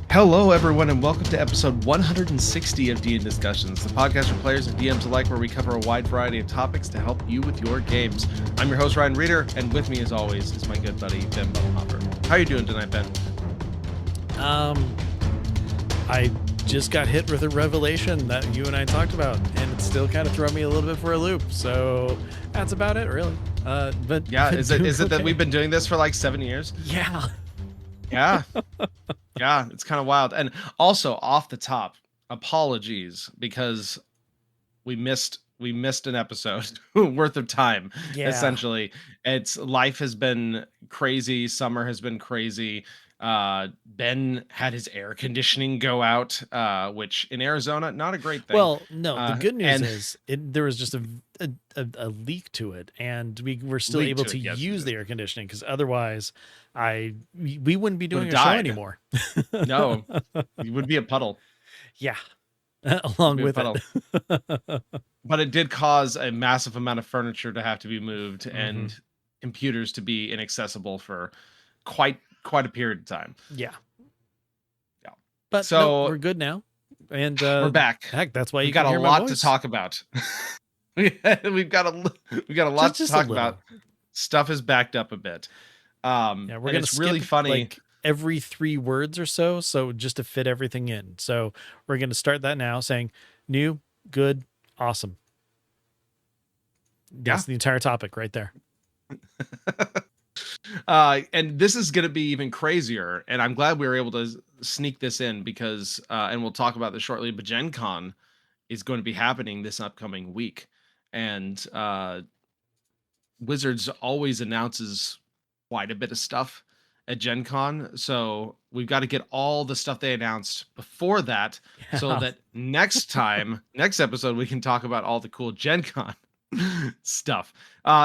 Hello, everyone, and welcome to episode 160 of D&D Discussions, the podcast for players and DMs alike, where we cover a wide variety of topics to help you with your games. I'm your host, Ryan Reeder, and with me, as always, is my good buddy, Ben Bellhopper. How are you doing tonight, Ben? I just got hit with a revelation that you and I talked about, and it's still kind of throwing me a little bit for a loop. So that's about it, really. But Yeah, is it okay. that we've been doing this for like 7 years? Yeah. Yeah. Yeah, it's kind of wild. And also, off the top, apologies because we missed an episode worth of time. Yeah. Essentially, it's life has been crazy, summer has been crazy. Ben had his air conditioning go out, which in Arizona, not a great thing. Well, no, the good news and is there was just a leak to it, and we were still Leak able to to it, yes, use it the air conditioning, because otherwise we wouldn't be doing Would've a show died. anymore. no, it would be a puddle. Yeah. Along Be a with puddle. it. But it did cause a massive amount of furniture to have to be moved and computers to be inaccessible for quite a period of time. Yeah. Yeah. But So no, we're good now. And we're back. heck, that's why you We've got can a hear my lot to voice. talk about. we've got a lot Just to talk a little. about. Stuff is backed up a bit. Yeah, we're gonna it's skip really funny. like every 3 words or so just to fit everything in. So we're gonna start that now, saying new, good, awesome. That's the entire topic right there. And this is going to be even crazier. And I'm glad we were able to sneak this in because, and we'll talk about this shortly, but Gen Con is going to be happening this upcoming week. And Wizards always announces quite a bit of stuff at Gen Con. So we've got to get all the stuff they announced before that so that next episode, we can talk about all the cool Gen Con stuff.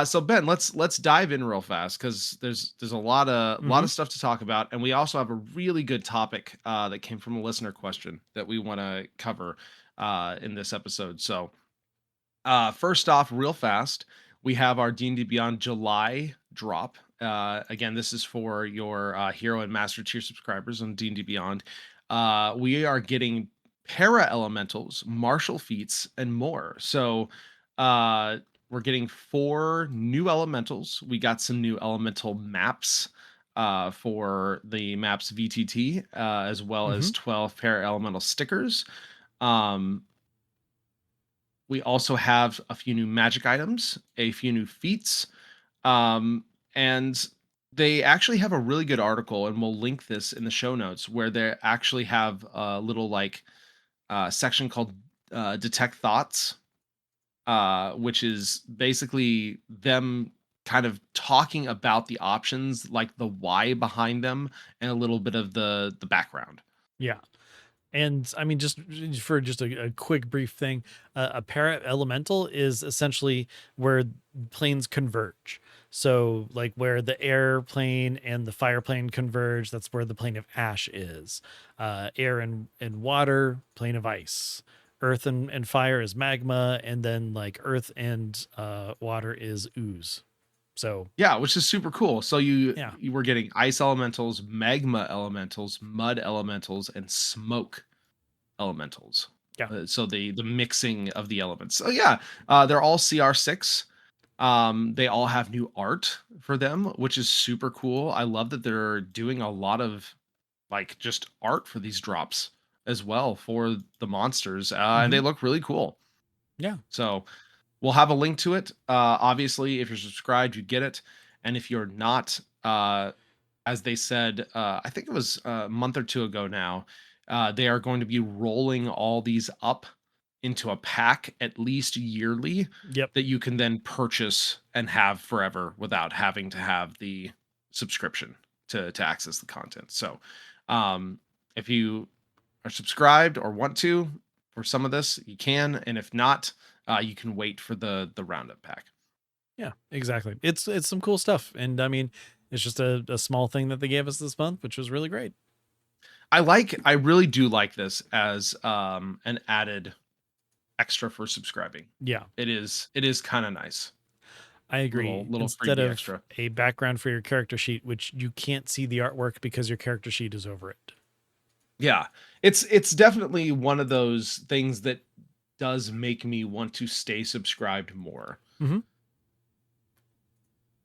So Ben, let's dive in real fast because there's a lot of stuff to talk about, and we also have a really good topic that came from a listener question that we want to cover in this episode. So first off, real fast, we have our D&D Beyond July drop. Again, this is for your Hero and Master tier subscribers on D&D Beyond. We are getting para elementals, martial feats, and more. So we're getting 4 new elementals. We got some new elemental maps for the maps VTT, as well as 12 para elemental stickers. We also have a few new magic items, a few new feats, and they actually have a really good article, and we'll link this in the show notes, where they actually have a little like section called Detect Thoughts, which is basically them kind of talking about the options, like the why behind them, and a little bit of the background. Yeah. And I mean, just for a quick brief thing, a para elemental is essentially where planes converge. So like where the air plane and the fire plane converge, that's where the plane of ash is. Air and water, plane of ice. Earth and fire is magma, and then like earth and water is ooze. So yeah, which is super cool. So you were getting ice elementals, magma elementals, mud elementals, and smoke elementals. Yeah. So the mixing of the elements. So yeah, they're all CR6. They all have new art for them, which is super cool. I love that they're doing a lot of like just art for these drops as well for the monsters, and they look really cool. Yeah. So we'll have a link to it. Obviously, if you're subscribed, you get it. And if you're not, as they said, I think it was a month or 2 ago now, they are going to be rolling all these up into a pack at least yearly that you can then purchase and have forever without having to have the subscription to access the content. So if you are subscribed or want to for some of this, you can. And if not, you can wait for the roundup pack. Yeah, exactly. It's some cool stuff. And I mean, it's just a small thing that they gave us this month, which was really great. I really do like this as an added extra for subscribing. Yeah. It is kind of nice. I agree. Little Instead freebie of extra. a background for your character sheet, which you can't see the artwork because your character sheet is over it. Yeah. It's definitely one of those things that does make me want to stay subscribed more. Hmm.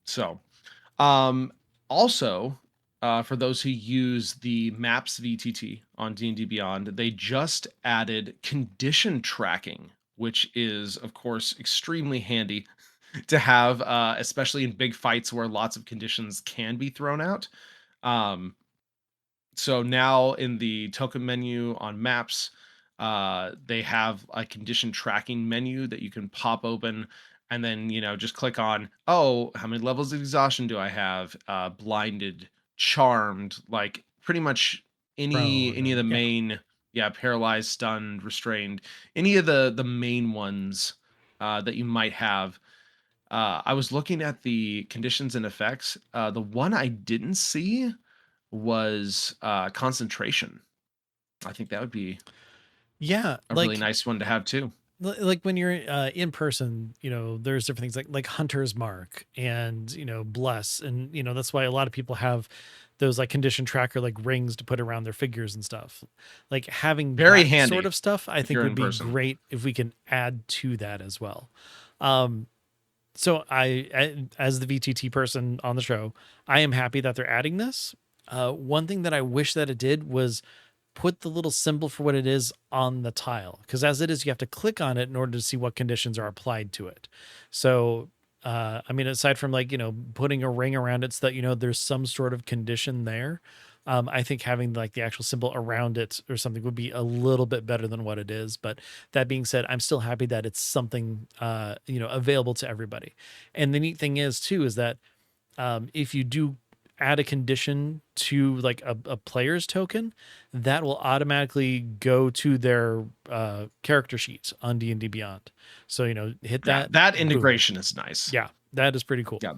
So, um, also, for those who use the Maps VTT on D&D Beyond, they just added condition tracking, which is, of course, extremely handy to have, especially in big fights where lots of conditions can be thrown out. Um, so now in the token menu on Maps, they have a condition tracking menu that you can pop open and then, just click on, oh, how many levels of exhaustion do I have? Blinded, charmed, like pretty much Prone, any of or the yeah. main, yeah, paralyzed, stunned, restrained, any of the main ones that you might have. I was looking at the conditions and effects. The one I didn't see was concentration. I think that would be Yeah, a really nice one to have too. like when you're in person, there's different things like Hunter's Mark and Bless, and that's why a lot of people have those like condition tracker like rings to put around their figures and stuff. Like having Very that sort handy of stuff, I if think you're would in be person. great if we can add to that as well. Um, so as the VTT person on the show, I am happy that they're adding this. One thing that I wish that it did was put the little symbol for what it is on the tile, because as it is, you have to click on it in order to see what conditions are applied to it. So I mean, aside from like putting a ring around it so that there's some sort of condition there, I think having like the actual symbol around it or something would be a little bit better than what it is. But that being said, I'm still happy that it's something available to everybody. And the neat thing is too is that if you do add a condition to like a player's token, that will automatically go to their character sheet on D&D Beyond. So hit Yeah, that, that boom. integration is nice. Yeah, that is pretty cool. Yeah,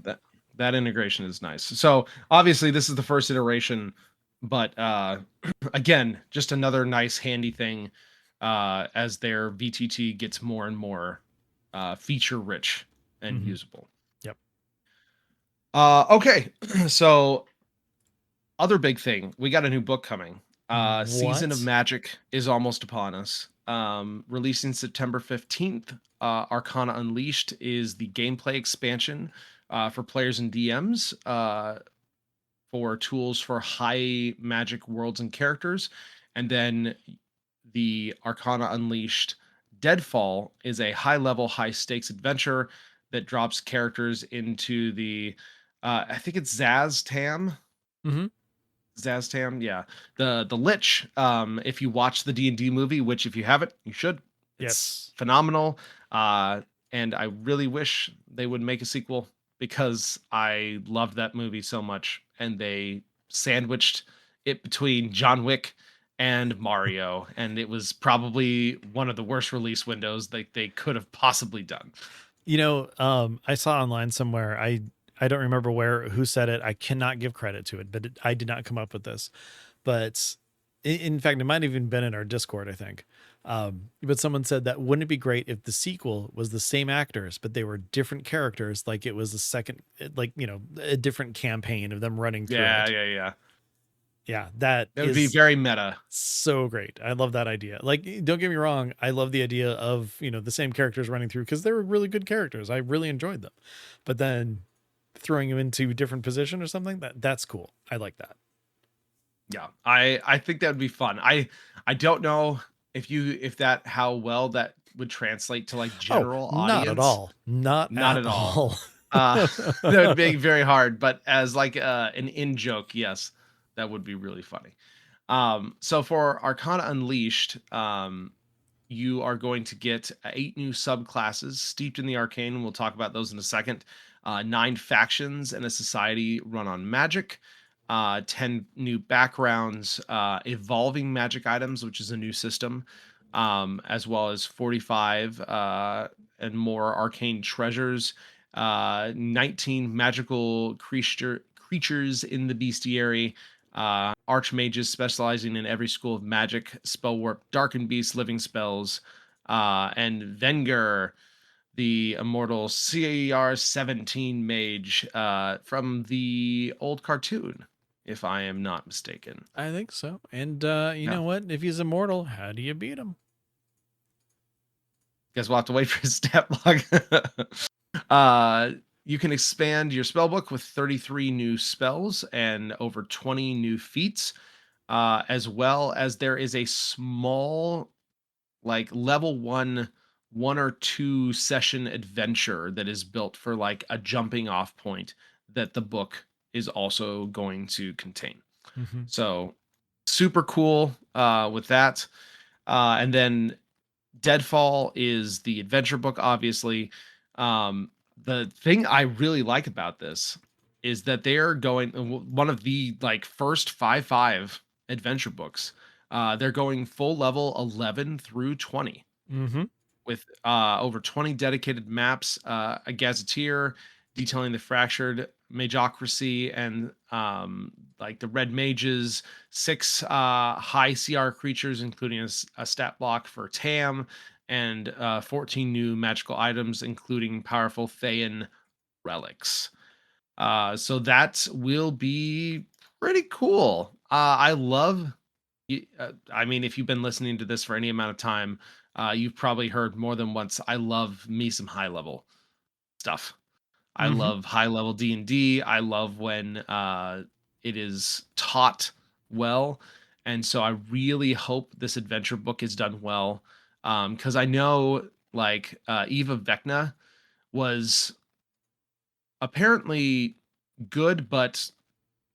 that integration is nice. So obviously this is the first iteration, but again, just another nice handy thing as their VTT gets more and more feature rich and Hmm. usable. Yep. Okay, so other big thing, we got a new book coming. Season of What? Magic is almost upon us. Releasing September 15th. Arcana Unleashed is the gameplay expansion for players and DMs for tools for high magic worlds and characters. And then the Arcana Unleashed Deadfall is a high level, high stakes adventure that drops characters into the I think it's Zaztam. Hmm. Zaztam, yeah. The Lich, if you watch the D&D movie, which if you haven't, you should. It's Yes. phenomenal. Uh and I really wish they would make a sequel because I loved that movie so much and they sandwiched it between John Wick and Mario and it was probably one of the worst release windows they could have possibly done. I saw online somewhere. I don't remember who said it. I cannot give credit to it, but I did not come up with this. But in fact, it might have even been in our Discord, I think. But someone said that wouldn't it be great if the sequel was the same actors, but they were different characters, like it was a second, like a different campaign of them running through Yeah, it. yeah, yeah. Yeah, that That would be is very meta. so great. I love that idea. Like, don't get me wrong, I love the idea of the same characters running through because they were really good characters. I really enjoyed them, but then throwing them into a different position or something that's cool. I like that. Yeah, I think that would be fun. I don't know if that how well that would translate to like Oh, general not at audience. all. Not Not at at all. all. That would be very hard, but as like an in joke, yes, that would be really funny. So for Arcana Unleashed, you are going to get 8 new subclasses steeped in the arcane, and we'll talk about those in a second. 9 factions and a society run on magic. 10 new backgrounds, evolving magic items, which is a new system, as well as 45 and more arcane treasures, 19 magical creatures in the bestiary, archmages specializing in every school of magic, spell warp, darken beast, living spells, and Venger, the immortal CAR 17 mage from the old cartoon. if I am not mistaken. I think so. And you Yeah. know what? If he's immortal, how do you beat him? Guess we'll have to wait for his stat block. uh, you can expand your spell book with 33 new spells and over 20 new feats, as well as there is a small, like level one or two session adventure that is built for like a jumping off point that the book is also going to contain. Hmm. So super cool with that. And then Deadfall is the adventure book, obviously. The thing I really like about this is that they're going one of the like first 5 adventure books. They're going full level 11 through 20 Hmm. with over 20 dedicated maps, a gazetteer detailing the fractured magocracy and like the red mages, 6 high CR creatures, including a stat block for Tam, and 14 new magical items, including powerful Thayan relics. So that will be pretty cool. I love I mean, if you've been listening to this for any amount of time, you've probably heard more than once. I love me some high level stuff. I Hmm. love high level D and D. I love when it is taught well, and so I really hope this adventure book is done well. Because I know, like Eva Vecna was apparently good, but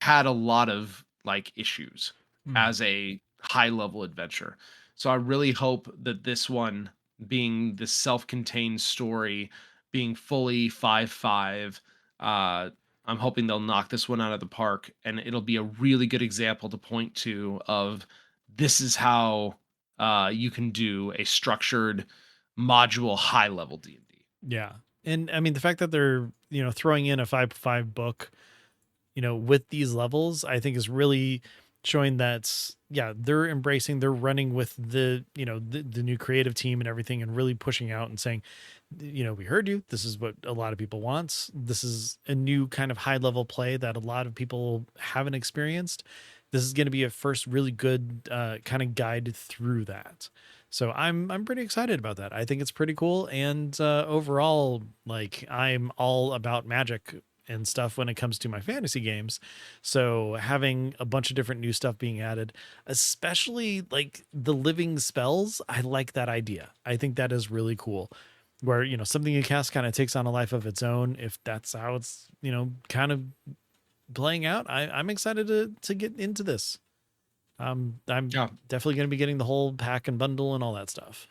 had a lot of like issues Mm. as a high level adventure. So I really hope that this one, being the self-contained story, being fully 5/5, uh I'm hoping they'll knock this one out of the park, and it'll be a really good example to point to of this is how you can do a structured module high level D&D. Yeah. And I mean, the fact that they're, throwing in a 5 book, with these levels, I think is really showing that, yeah, they're running with the new creative team and everything, and really pushing out and saying, we heard you. This is what a lot of people want. This is a new kind of high level play that a lot of people haven't experienced. This is going to be a first really good kind of guide through that. So I'm pretty excited about that. I think it's pretty cool, and overall, like, I'm all about magic and stuff when it comes to my fantasy games. So having a bunch of different new stuff being added, especially like the living spells, I like that idea. I think that is really cool. Where, something you cast kind of takes on a life of its own, if that's how it's, kind of playing out. I'm excited to get into this. I'm Yeah. definitely going to be getting the whole pack and bundle and all that stuff.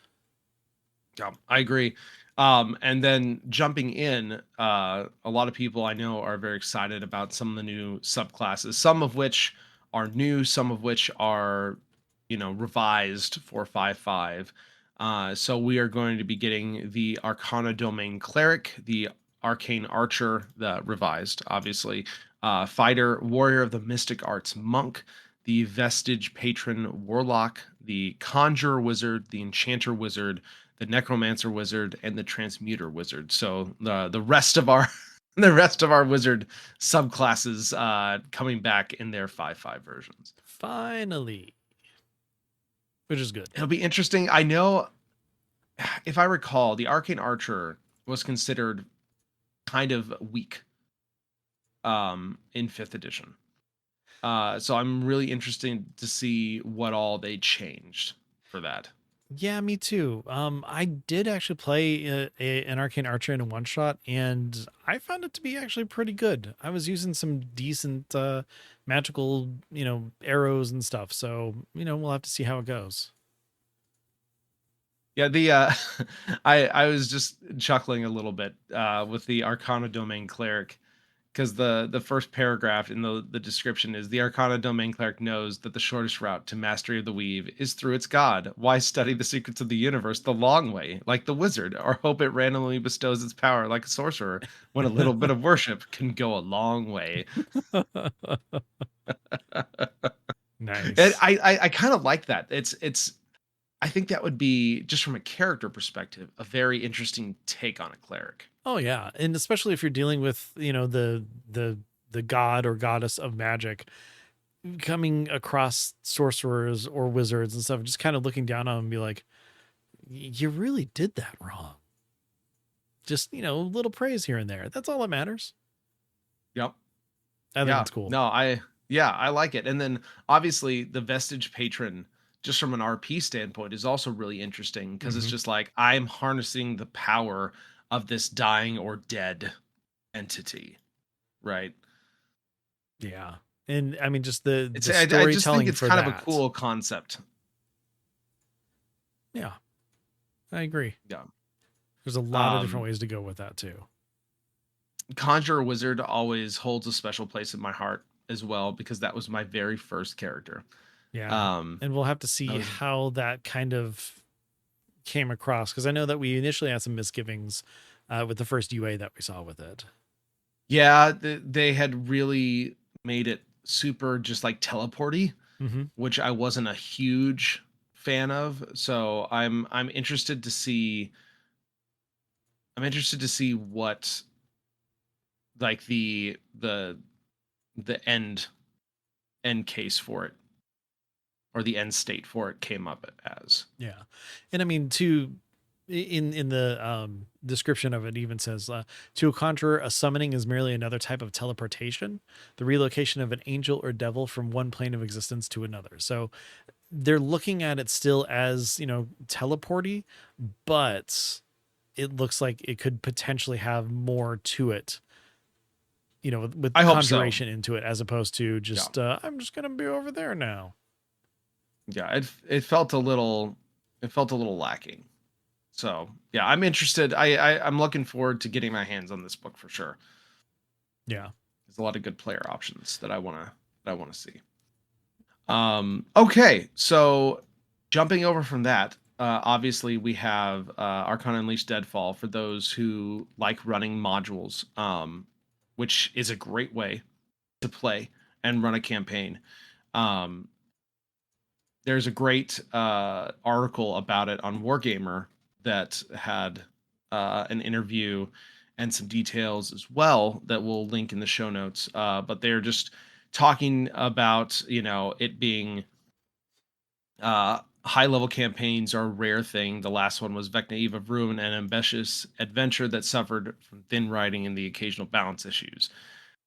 Yeah, I agree. And then jumping in, a lot of people I know are very excited about some of the new subclasses, some of which are new, some of which are, revised for 5/5. So we are going to be getting the Arcana Domain Cleric, the Arcane Archer, the revised, obviously, Fighter, Warrior of the Mystic Arts Monk, the Vestige Patron Warlock, the Conjurer Wizard, the Enchanter Wizard, the Necromancer Wizard, and the Transmuter Wizard. So the rest of our the rest of our wizard subclasses coming back in their 5/5 versions. Finally, which is good. It'll be interesting. I know, if I recall, the Arcane Archer was considered kind of weak in 5th edition. So I'm really interested to see what all they changed for that. Yeah, me too. I did actually play an Arcane Archer in a one shot, and I found it to be actually pretty good. I was using some decent magical, arrows and stuff. So, we'll have to see how it goes. Yeah, the I was just chuckling a little bit with the Arcana Domain Cleric, because the first paragraph in the description is the Arcana Domain Cleric knows that the shortest route to mastery of the weave is through its god. Why study the secrets of the universe the long way, like the wizard, or hope it randomly bestows its power like a sorcerer, when a little bit of worship can go a long way. And Nice. I kind of like that. It's I think that would be, just from a character perspective, a very interesting take on a cleric. Oh yeah, and especially if you're dealing with, the god or goddess of magic, coming across sorcerers or wizards and stuff, just kind of looking down on them and be like, you really did that wrong. Just, a little praise here and there. That's all that matters. Yep. I think Yeah. it's cool. No, I like it. And then obviously the Vestige Patron, just from an RP standpoint, is also really interesting because it's Mhm. just like I'm harnessing the power of this dying or dead entity, right? Yeah. And I mean, just the I just think storytelling it's for kind of a that. cool concept. Yeah, I agree. Yeah. There's a lot of different Um, ways to go with that too. Conjurer Wizard always holds a special place in my heart as well because that was my very first character. Yeah. Um, And we'll have to I see was how that kind of came across, because I know that we initially had some misgivings with the first UA that we saw with it. Yeah, they had really made it super just like teleporty, Hmm. which I wasn't a huge fan of. So I'm interested to see what like the end case for it or the end state for it came up as. Yeah. And I mean, in the description of it even says, to a conjurer, a summoning is merely another type of teleportation, the relocation of an angel or devil from one plane of existence to another. So they're looking at it still as, teleporty, but it looks like it could potentially have more to it, with I hope so. conjuration into it, as opposed to Yeah. just, I'm just going to be over there now. Yeah, it felt a little lacking. So yeah, I'm interested. I'm looking forward to getting my hands on this book for sure. Yeah. There's a lot of good player options that I wanna see. Okay, so jumping over from that, obviously we have Arcana Unleashed Deadfall for those who like running modules, which is a great way to play and run a campaign. Um, there's a great article about it on Wargamer that had an interview and some details as well that we'll link in the show notes. But they're just talking about it being high level campaigns are a rare thing. The last one was Vecna Eve of Ruin, an ambitious adventure that suffered from thin writing and the occasional balance issues.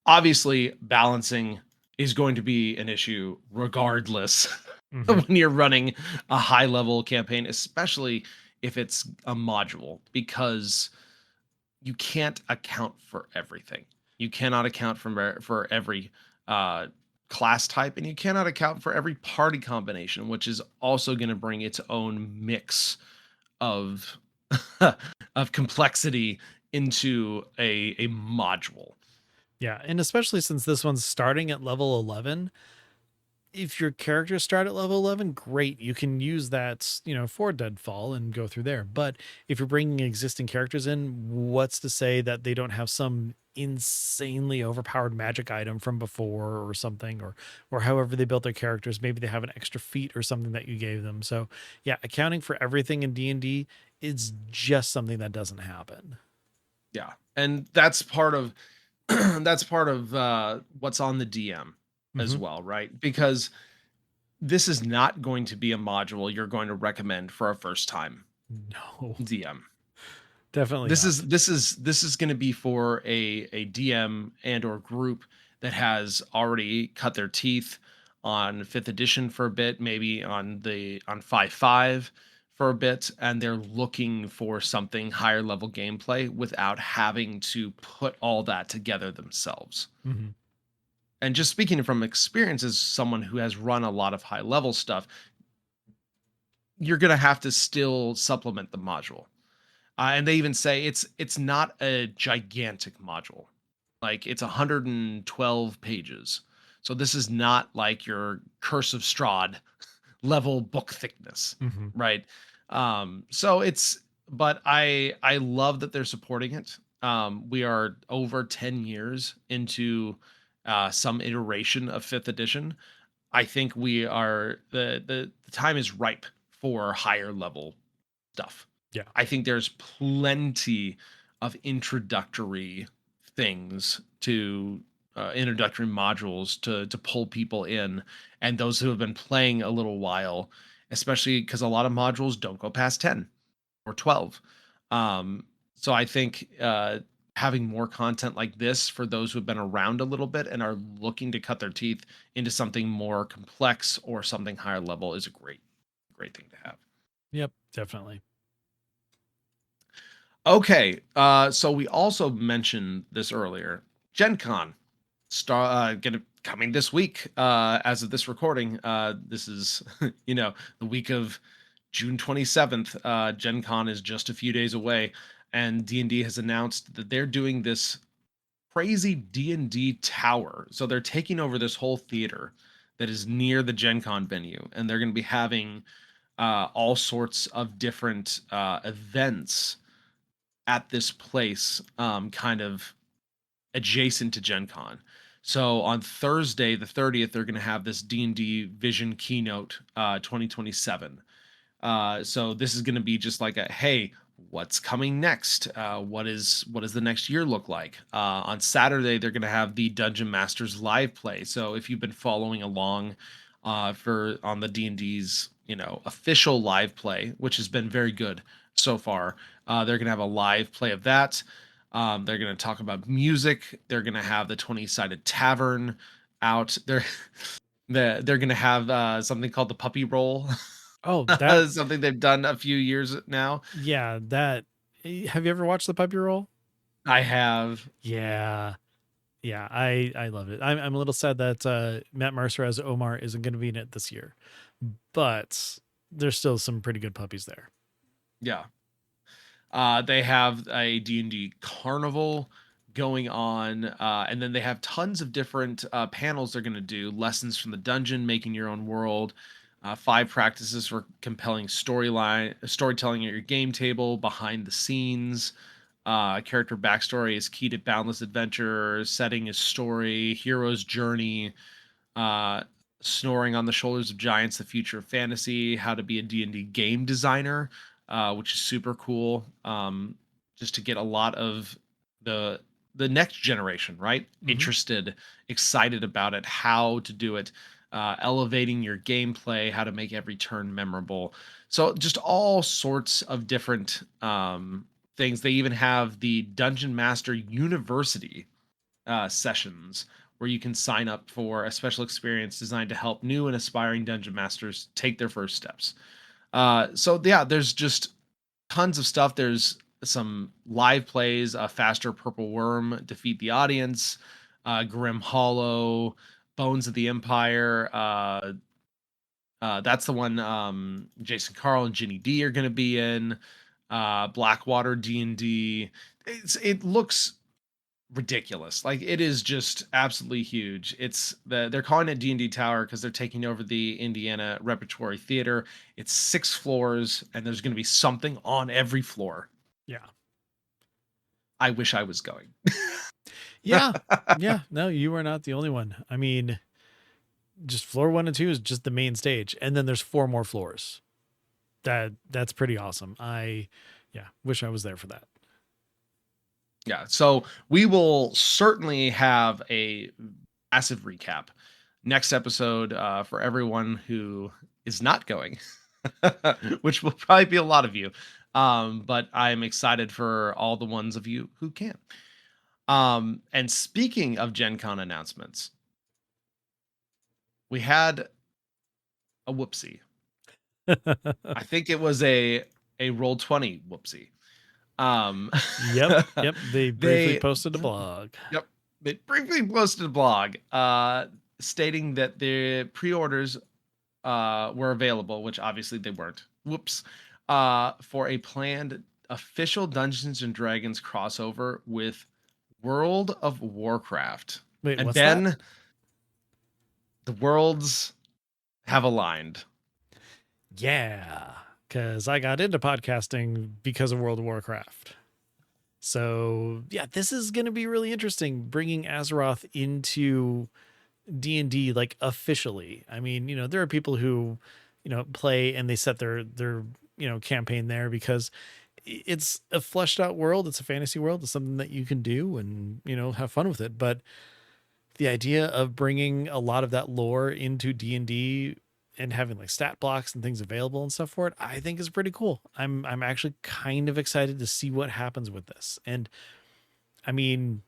Obviously, balancing is going to be an issue regardless Hmm. when you're running a high level campaign, especially if it's a module, because you can't account for everything. You cannot account for every uh, class type, and you cannot account for every party combination, which is also going to bring its own mix of of complexity into a module. Yeah. And especially since this one's starting at level 11, if your characters start at level 11, great. You can use that, for Deadfall and go through there. But if you're bringing existing characters in, what's to say that they don't have some insanely overpowered magic item from before or something, or however they built their characters? Maybe they have an extra feat or something that you gave them. So yeah, accounting for everything in D&D is just something that doesn't happen. Yeah, and that's part of what's on the DM as Hmm. well, right? Because this is not going to be a module you're going to recommend for a first time No, DM. definitely not. This is going to be for a DM and or group that has already cut their teeth on 5th edition for a bit, maybe on 5.5 for a bit, and they're looking for something higher level gameplay without having to put all that together themselves. Hmm. And just speaking from experience as someone who has run a lot of high level stuff, you're going to have to still supplement the module. And they even say it's not a gigantic module. Like it's 112 pages. So this is not like your Curse of Strahd level book thickness, Hmm. right? So it's but I love that they're supporting it. We are over 10 years into some iteration of 5th edition. I think we are the time is ripe for higher level stuff. Yeah. I think there's plenty of introductory things to introductory modules to pull people in, and those who have been playing a little while, especially because a lot of modules don't go past 10 or 12. Um, so I think having more content like this for those who have been around a little bit and are looking to cut their teeth into something more complex or something higher level is a great thing to have. Yep, definitely. Okay, so we also mentioned this earlier. Gen Con gonna coming this week. As of this recording, this is the week of June 27th. Gen Con is just a few days away, and D&D has announced that they're doing this crazy D&D tower. So they're taking over this whole theater that is near the Gen Con venue, and they're going to be having all sorts of different events at this place, kind of adjacent to Gen Con. So on Thursday, the 30th, they're going to have this D&D Vision Keynote 2027. So this is going to be just like a, hey, what's coming next? What does the next year look like? On Saturday, they're going to have the Dungeon Masters live play. So if you've been following along for on the D&D's official live play, which has been very good so far, they're going to have a live play of that. They're going to talk about music. They're going to have the 20-sided tavern out. They're going to have something called the puppy roll. Oh, that Something they've done a few years now. yeah, that have you ever watched the puppy roll? I have. Yeah. Yeah, I love it. I'm a little sad that Matt Mercer as Omar isn't going to be in it this year, but there's still some pretty good puppies there. Yeah. They have a D&D carnival going on, and then they have tons of different panels they're going to do. Lessons from the dungeon, making your own world, 5 practices for compelling storytelling at your game table, behind the scenes. Character backstory is key to boundless adventure. Setting is story, hero's journey, uh, snoring on the shoulders of giants, the future of fantasy, how to be a D&D game designer, which is super cool. Just to get a lot of the the next generation, right? Hmm. Interested, excited about it, how to do it, elevating your gameplay, how to make every turn memorable. So just all sorts of different things. They even have the Dungeon Master University sessions where you can sign up for a special experience designed to help new and aspiring dungeon masters take their first steps. So yeah, there's just tons of stuff. There's some live plays, Faster Purple Worm, Defeat the Audience, Grim Hollow, Bones of the Empire. That's the one Jason Carl and Ginny D are going to be in. Blackwater D&D. It looks ridiculous. Like it is just absolutely huge. They're calling it D&D Tower because they're taking over the Indiana Repertory Theater. It's 6 floors and there's going to be something on every floor. Yeah. I wish I was going. Yeah. Yeah. No, you are not the only one. I mean, just floor 1 and 2 is just the main stage, and then there's 4 more floors. That's pretty awesome. Yeah, wish I was there for that. Yeah, so we will certainly have a massive recap next episode for everyone who is not going, which will probably be a lot of you. But I'm excited for all the ones of you who can. And speaking of Gen Con announcements, we had a whoopsie. I think it was a roll 20 whoopsie. Yep. They briefly they posted a blog. Yep. They briefly posted a blog stating that the pre-orders were available, which obviously they weren't. Whoops. For a planned official Dungeons and Dragons crossover with World of Warcraft. Wait, And what's that? Ben, the worlds have aligned. Yeah, because I got into podcasting because of World of Warcraft. So yeah, this is going to be really interesting, bringing Azeroth into D&D like officially. I mean, there are people who, play and they set their campaign there because it's a fleshed out world. It's a fantasy world. It's something that you can do and, have fun with it. But the idea of bringing a lot of that lore into D&D and having like stat blocks and things available and stuff for it, I think is pretty cool. I'm actually kind of excited to see what happens with this. And I mean,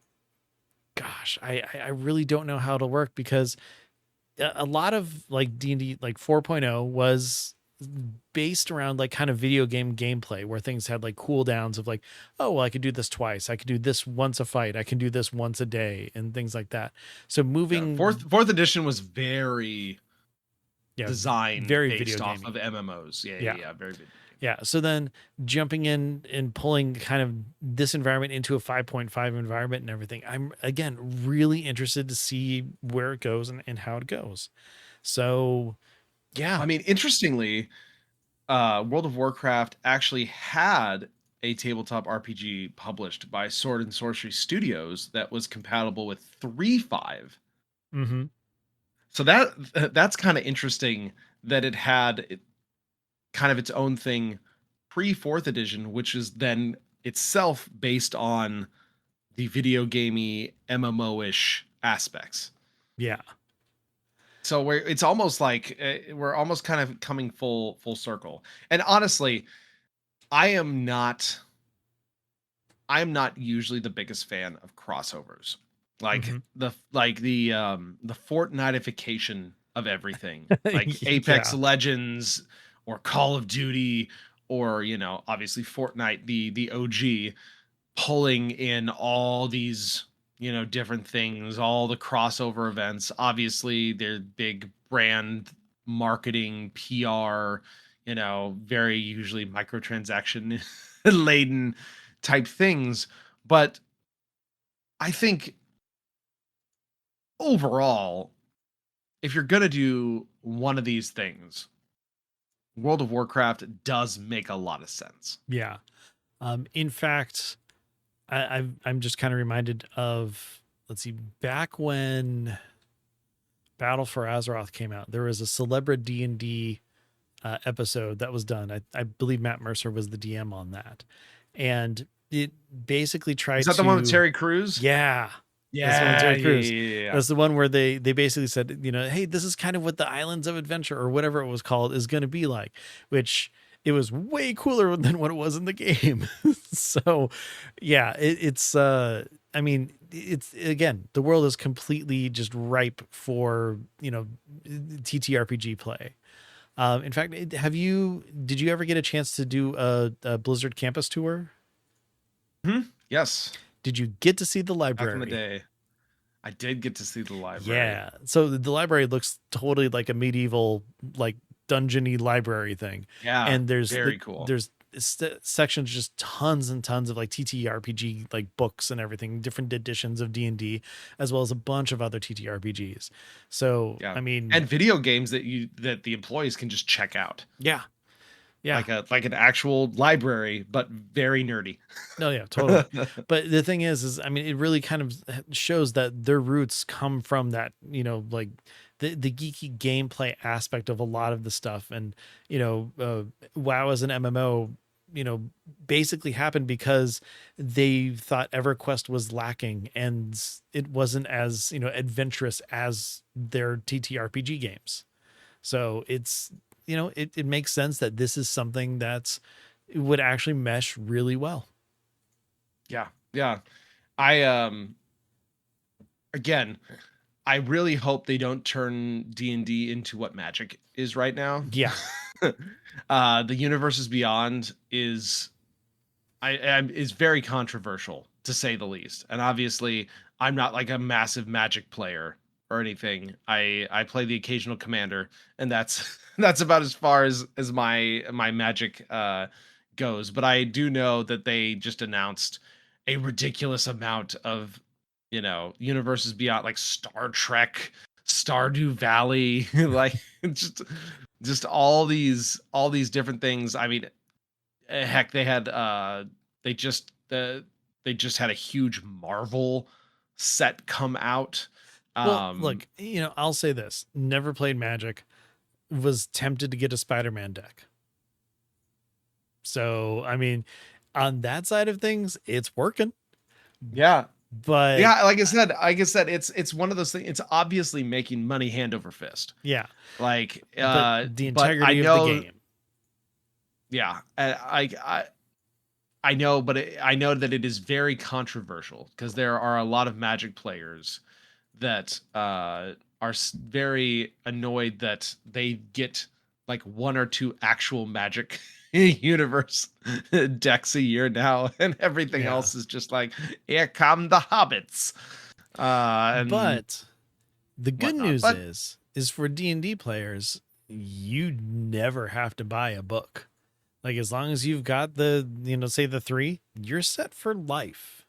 gosh, I really don't know how it'll work, because a lot of like D&D like 4.0 was based around like kind of video game gameplay, where things had like cooldowns of like, oh, well, I could do this twice, I could do this once a fight, I can do this once a day, and things like that. So Yeah, moving, fourth edition was very yeah, designed very video based off gamey. of MMOs. Yeah, Yeah. yeah, yeah, very video game. Yeah. So then jumping in and pulling kind of this environment into a 5.5 environment and everything, I'm again really interested to see where it goes and how it goes. So yeah. I mean, interestingly, World of Warcraft actually had a tabletop RPG published by Sword and Sorcery Studios that was compatible with 3.5. Mm-hmm. So that's kind of interesting that it had kind of its own thing pre fourth edition, which is then itself based on the video gamey MMO ish aspects. Yeah. So it's almost like we're almost kind of coming full circle. And honestly, I am not usually the biggest fan of crossovers. Like Mm-hmm. the Fortniteification of everything. Like Apex Yeah. Legends or Call of Duty, or obviously Fortnite, the OG, pulling in all these different things, all the crossover events. Obviously they're big brand marketing, PR, very usually microtransaction laden type things. But I think overall, if you're going to do one of these things, World of Warcraft does make a lot of sense. Yeah. In fact, I'm just kind of reminded of, let's see, back when Battle for Azeroth came out, there was a Celebra D&D episode that was done. I believe Matt Mercer was the DM on that, and it basically Is tried that the one with to, Terry Crews? yeah, that's the one with Yeah, Terry yeah, Crews. yeah, yeah, yeah. That's the one where they basically said, hey, this is kind of what the Islands of Adventure or whatever it was called is going to be like, which it was way cooler than what it was in the game. So yeah, it's I mean, it's, again, the world is completely just ripe for, TTRPG play. In fact, did you ever get a chance to do a Blizzard campus tour? Yes, Did you get to see the back in the library? day, I did get to see the library. Yeah. So the library looks totally like a medieval, like dungeony library thing. Yeah, And very cool. there's sections, just tons and tons of like TTRPG, like books and everything, different editions of D&D, as well as a bunch of other TTRPGs. So, Yeah, I mean, and video games that the employees can just check out, yeah, yeah. like an actual library, but very nerdy. No, yeah, totally. But the thing is I mean, it really kind of shows that their roots come from that, like the geeky gameplay aspect of a lot of the stuff. And, WoW as an MMO, basically happened because they thought EverQuest was lacking and it wasn't as, adventurous as their TTRPG games. So it's, it makes sense that this is something that's, it would actually mesh really well. Yeah, yeah. I again, I really hope they don't turn D&D into what Magic is right now. Yeah. The Universes Beyond is is very controversial, to say the least. And obviously, I'm not like a massive Magic player or anything. I play the occasional Commander, and that's that's about as far as my Magic goes. But I do know that they just announced a ridiculous amount of Universes Beyond, like Star Trek, Stardew Valley, like just all these different things. I mean, heck, they just had a huge Marvel set come out. Well, Um look, I'll say this: never played Magic, was tempted to get a Spider-Man deck. So, I mean, on that side of things, it's working. yeah, But Yeah, like I said, it's one of those things. It's obviously making money hand over fist. yeah, Like, but the but I integrity of the know, game. yeah, I know, but I know that it is very controversial because there are a lot of Magic players that are very annoyed that they get like one or two actual Magic universe decks a year now, and everything Yeah. else is just like, here come the hobbits, and But the good whatnot. news But is for D&D players, you never have to buy a book. Like as long as you've got the, say the 3, you're set for life.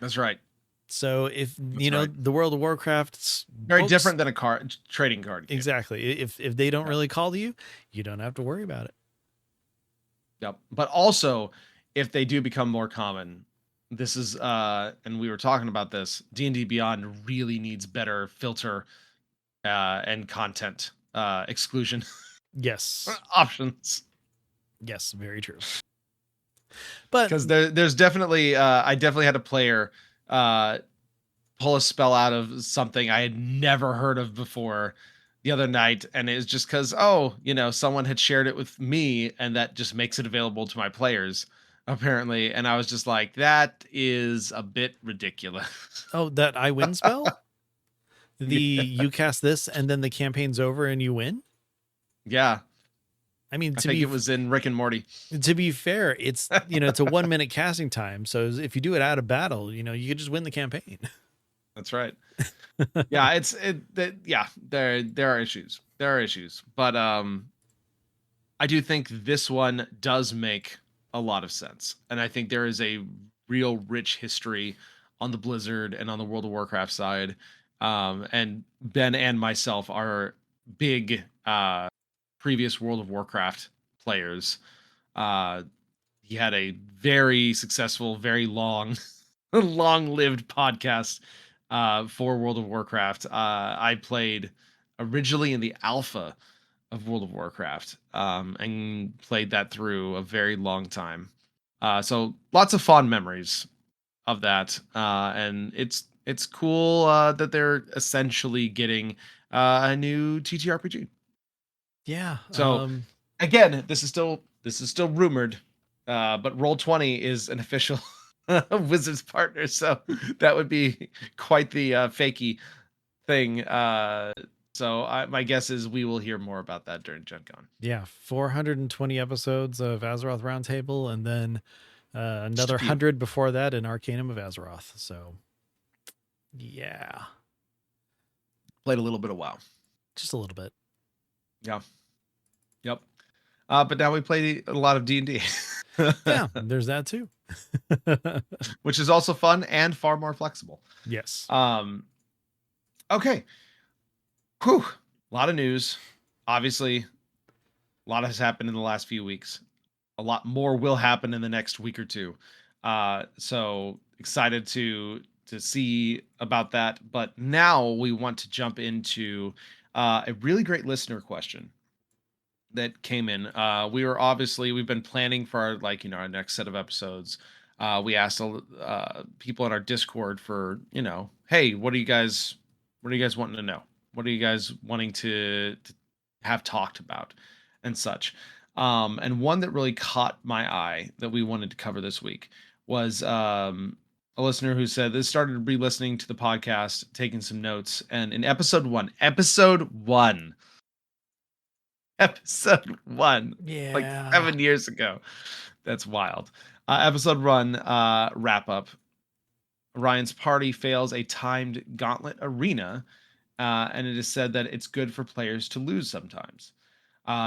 that's right. So if That's right. the World of Warcraft's Very books, different than a card trading card game. exactly. If they don't Yeah. really call to you, you don't have to worry about it. Yep. But also, if they do become more common, this is and we were talking about this, D&D Beyond really needs better filter and content exclusion Yes. options. Yes, very true. But Because there's definitely I definitely had a player pull a spell out of something I had never heard of before the other night, and it was just because someone had shared it with me, and that just makes it available to my players apparently, and I was just like, that is a bit ridiculous. oh, that I win spell? The Yeah. you cast this and then the campaign's over and you win? Yeah, I mean, I think it was in Rick and Morty. to be fair, it's it's a 1 minute casting time. So if you do it out of battle, you could just win the campaign. That's right. Yeah, there are issues. There are issues, but I do think this one does make a lot of sense. And I think there is a real rich history on the Blizzard and on the World of Warcraft side. And Ben and myself are big previous World of Warcraft players. Uh, he had a very successful, very long, long lived podcast for World of Warcraft. I played originally in the alpha of World of Warcraft, and played that through a very long time. So lots of fond memories of that, and it's cool that they're essentially getting a new TTRPG. Yeah. So again, this is still rumored, but Roll20 is an official Wizards partner, so that would be quite the fakey thing. So my guess is we will hear more about that during Gen Con. Yeah, 420 episodes of Azeroth Roundtable, and then another 100 before that in Arcanum of Azeroth. So, yeah, Played a little bit of WoW. just a little bit. Yeah. Yep. But now we play a lot of D&D. Yeah, there's that too. Which is also fun and far more flexible. Yes. Okay. Whew. A lot of news. Obviously, a lot has happened in the last few weeks. A lot more will happen in the next week or two. So excited to see about that. But now we want to jump into a really great listener question that came in. We've been planning for our next set of episodes. We asked people in our Discord for, hey, what are you guys wanting to know? What are you guys wanting to have talked about and such? And one that really caught my eye that we wanted to cover this week was a listener who said they started re-listening to the podcast, taking some notes, and in episode one, Yeah. like 7 years ago. That's wild. Episode 1 wrap up. Ryan's party fails a timed gauntlet arena, and it is said that it's good for players to lose sometimes.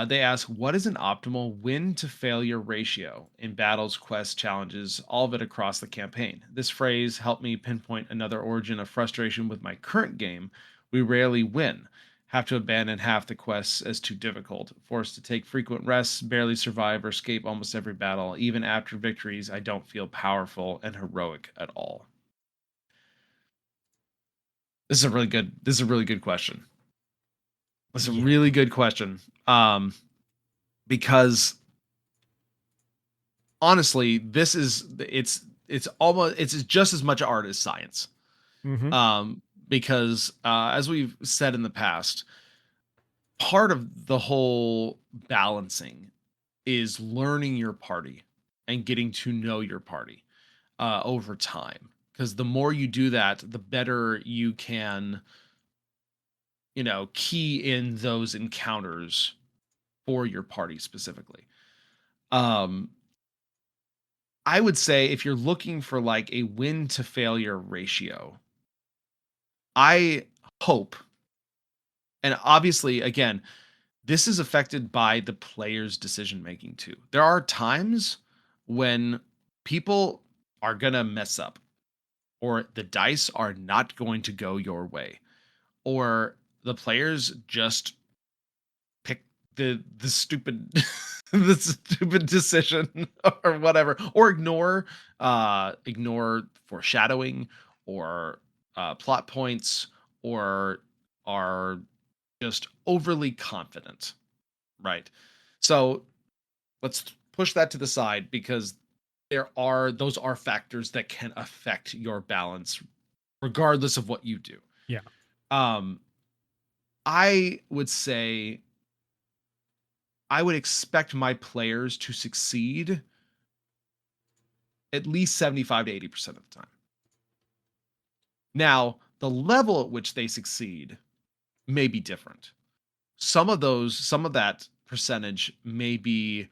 They ask, what is an optimal win to failure ratio in battles, quests, challenges, all of it across the campaign? This phrase helped me pinpoint another origin of frustration with my current game. We rarely win. Have to abandon half the quests as too difficult. Forced to take frequent rests, barely survive or escape almost every battle. Even after victories, I don't feel powerful and heroic at all. This is a really good question. That's a really good question. Because honestly, it's it's just as much art as science. Hmm. Because as we've said in the past, part of the whole balancing is learning your party and getting to know your party over time. Because the more you do that, the better you can, key in those encounters for your party specifically. Um, I would say if you're looking for like a win to failure ratio, I hope, and obviously, again, this is affected by the player's decision making too. There are times when people are going to mess up, or the dice are not going to go your way, or the players just pick the stupid the stupid decision or whatever, or ignore foreshadowing, or plot points, or are just overly confident, right? So let's push that to the side, because those are factors that can affect your balance regardless of what you do. Yeah. um I would say I would expect my players to succeed at least 75 to 80% of the time. Now, the level at which they succeed may be different. Some of that percentage may be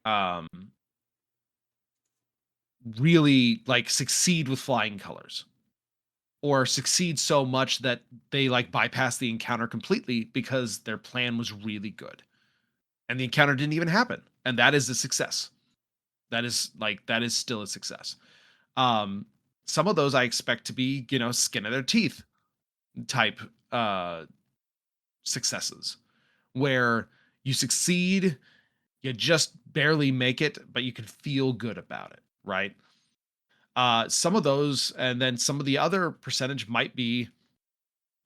um really like succeed with flying colors, or succeed so much that they like bypass the encounter completely because their plan was really good and the encounter didn't even happen, and that is a success. That is still a success. um some of those I expect to be, skin of their teeth type uh successes, where you succeed, you just barely make it, but you can feel good about it, right? Some of those, and then some of the other percentage might be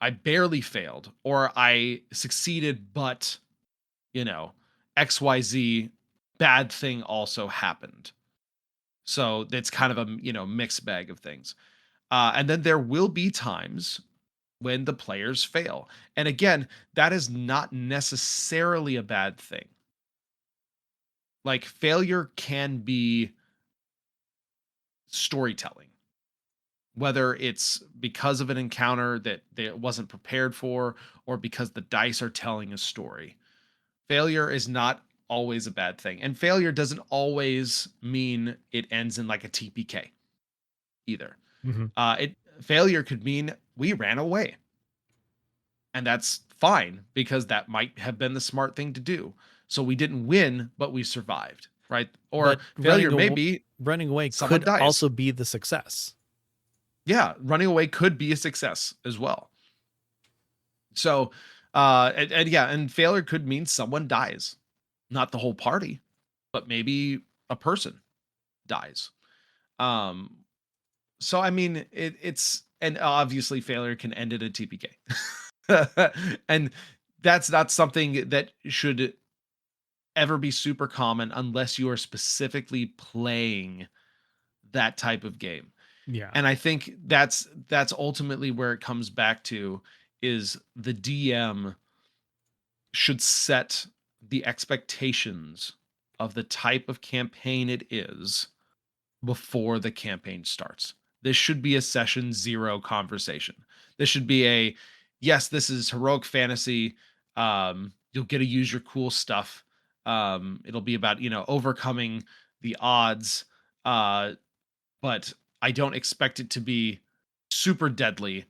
I barely failed, or I succeeded, but, you know, XYZ bad thing also happened. So it's kind of a, mixed bag of things. And then there will be times when the players fail. And again, that is not necessarily a bad thing. Like, failure can be storytelling, whether it's because of an encounter that they wasn't prepared for, or because the dice are telling a story. Failure is not always a bad thing. And failure doesn't always mean it ends in like a TPK either. Hmm. It Failure could mean we ran away. And that's fine, because that might have been the smart thing to do. So we didn't win, but we survived, right? Or But failure may be running away someone could dies. also be the success. Yeah, running away could be a success as well. So, and yeah, and failure could mean someone dies, not the whole party, but maybe a person dies. Um, so I mean, it's, and obviously failure can end in a TPK, and that's not something that should ever be super common unless you are specifically playing that type of game. Yeah. And I think that's ultimately where it comes back to, is the DM should set the expectations of the type of campaign it is before the campaign starts. This should be a session zero conversation. This should be a, yes, this is heroic fantasy. You'll get to use your cool stuff. It'll be about, overcoming the odds. Uh, but I don't expect it to be super deadly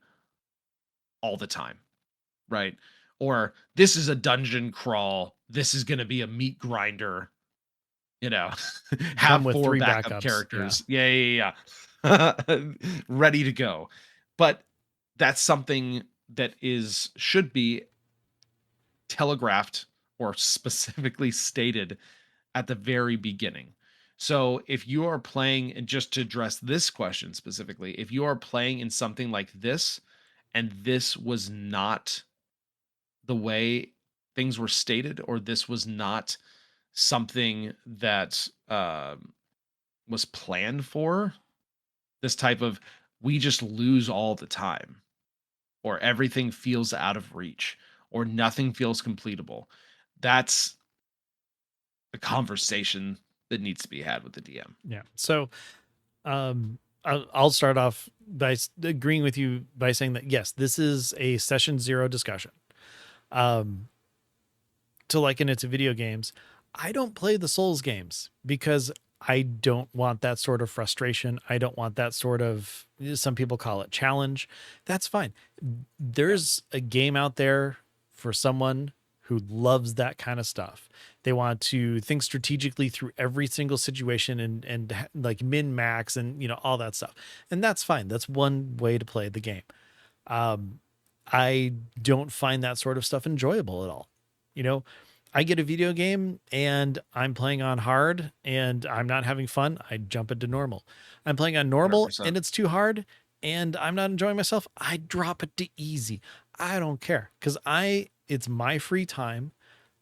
all the time, right? Or this is a dungeon crawl. This is going to be a meat grinder. You know, Come have with four three backup backups. Yeah. characters. Yeah. Ready to go. But that's something that should be telegraphed or specifically stated at the very beginning. So if you are playing, and just to address this question specifically, if you are playing in something like this, and this was not the way things were stated, or this was not something that was planned for, this type of we just lose all the time, or everything feels out of reach, or nothing feels completable. That's a conversation that needs to be had with the DM. Yeah. So I'll start off by agreeing with you by saying that yes, this is a session zero discussion. To liken it to video games, I don't play the Souls games because I don't want that sort of frustration. I don't want that sort of, some people call it challenge. That's fine. There's a game out there for someone who loves that kind of stuff. They want to think strategically through every single situation and like min max and all that stuff. And that's fine. That's one way to play the game. I don't find that sort of stuff enjoyable at all. I get a video game and I'm playing on hard and I'm not having fun, I jump into normal. I'm playing on normal 100%. and it's too hard and I'm not enjoying myself, I drop it to easy. I don't care because it's my free time.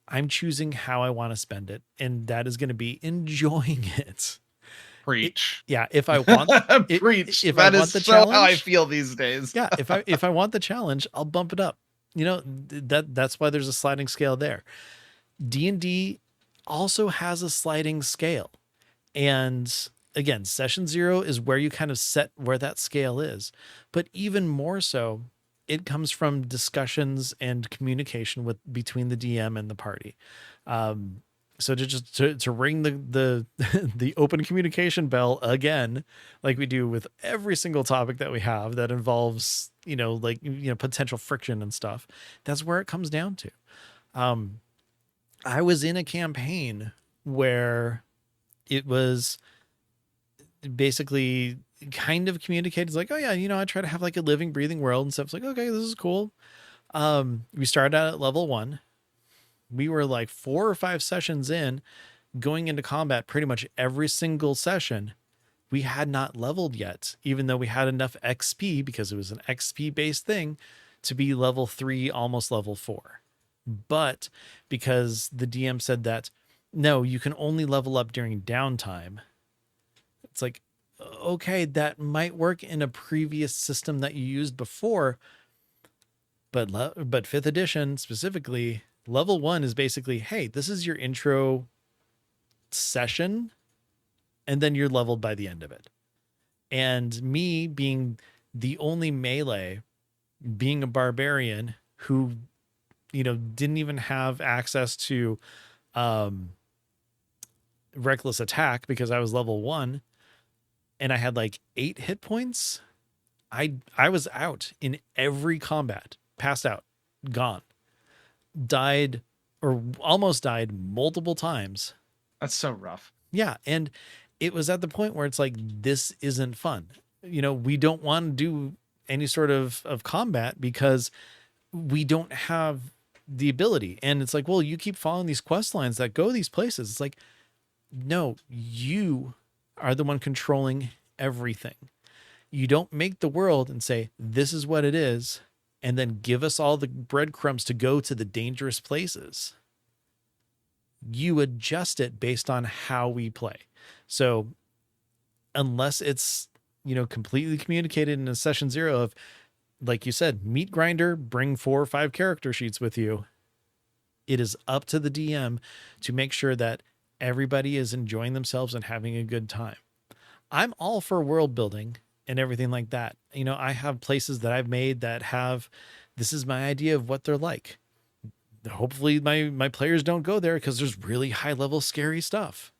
I'm choosing how I want to spend it, and that is going to be enjoying it. Preach. Yeah, if I want Preach. if That I is want the so how I challenge, feel these days. yeah, if I want the challenge, I'll bump it up. That's why there's a sliding scale there. D&D also has a sliding scale. And again, session zero is where you kind of set where that scale is. But even more so, it comes from discussions and communication between the DM and the party. So to ring the the open communication bell again, like we do with every single topic that we have that involves, potential friction and stuff, that's where it comes down to. I was in a campaign where it was basically kind of communicated. It's like, oh yeah, I try to have like a living, breathing world and stuff. It's like, okay, this is cool. We started out at level 1. We were like 4 or 5 sessions in, going into combat pretty much every single session. We had not leveled yet, even though we had enough XP, because it was an XP based thing, to be level 3, almost level 4. But because the DM said that, no, you can only level up during downtime. It's like, okay, that might work in a previous system that you used before. But 5th edition specifically, level 1 is basically, hey, this is your intro session. And then you're leveled by the end of it. And me being the only melee, being a barbarian who didn't even have access to reckless attack because I was level 1 and I had like 8 hit points. I was out in every combat, passed out, gone, died or almost died multiple times. That's so rough. Yeah. And it was at the point where it's like, this isn't fun. We don't want to do any sort of combat because we don't have the ability. And it's like, well, you keep following these quest lines that go these places. It's like, no, you are the one controlling everything. You don't make the world and say, this is what it is, and then give us all the breadcrumbs to go to the dangerous places. You adjust it based on how we play. So unless it's, completely communicated in a session 0 of, like you said, meat grinder, bring 4 or 5 character sheets with you. It is up to the DM to make sure that everybody is enjoying themselves and having a good time. I'm all for world building and everything like that. I have places that I've made that have, this is my idea of what they're like. Hopefully my players don't go there because there's really high level scary stuff.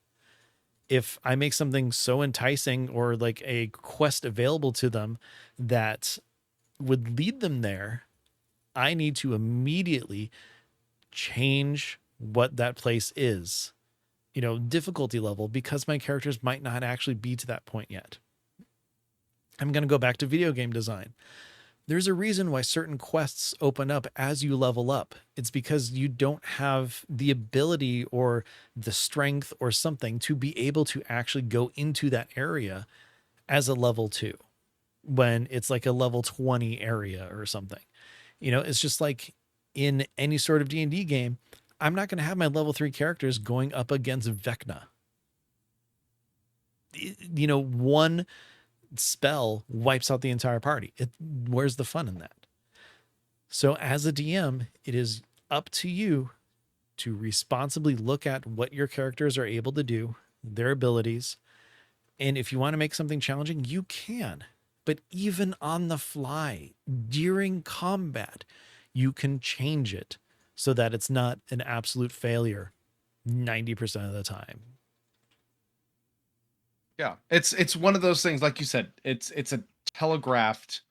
If I make something so enticing or like a quest available to them that would lead them there, I need to immediately change what that place is, difficulty level, because my characters might not actually be to that point yet. I'm going to go back to video game design. There's a reason why certain quests open up as you level up. It's because you don't have the ability or the strength or something to be able to actually go into that area as a level 2 when it's like a level 20 area or something. It's just like in any sort of D&D game, I'm not going to have my level 3 characters going up against Vecna. One spell wipes out the entire party. Where's the fun in that? So as a DM, it is up to you to responsibly look at what your characters are able to do, their abilities, and if you want to make something challenging, you can. But even on the fly, during combat, you can change it so that it's not an absolute failure 90% of the time. Yeah. It's one of those things, like you said, it's a telegraphed